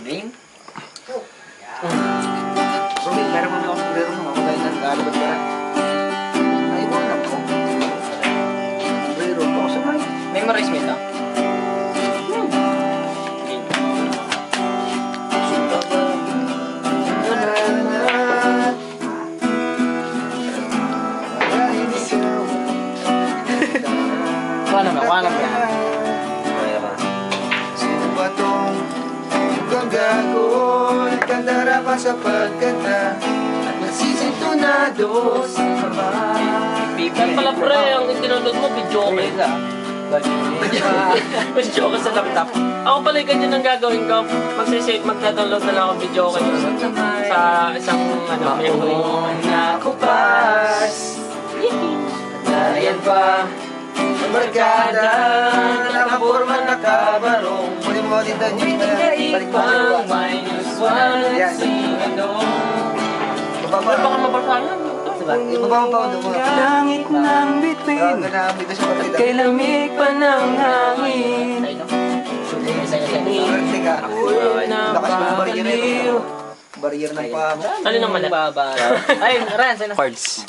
Ring? Bro, meron mo ako dahil nag-aalabad ka. Ay, mo na po. Bro, ako sa man. Memorize mo ito? Kuha naman yan. Sino ba tong mukhang gago? Nagkandara pa sa pagkanta at nagsisintunado sa kabay. Yan pala pre, ang tinulog mo, video okay ka. Video ka sa laptop. Ako pala yung ganyan ang gagawin ko. Magda-download na lang ako video okay sa isang memory. Nakupas Narayan pa Barkada Nakaporma nakabarong Muli mo din doon yung balik mo Yan. Ibaba Baka mabasahan. Ibaba mo pa ulo mo Langit ng bituin at kay lamig pa ng hangin. Teka Ako'y Lakas mo yung barrier napapaliw. Barrier ng pa Ano nang mali? Ay, Ran, sa'yo na. Cards.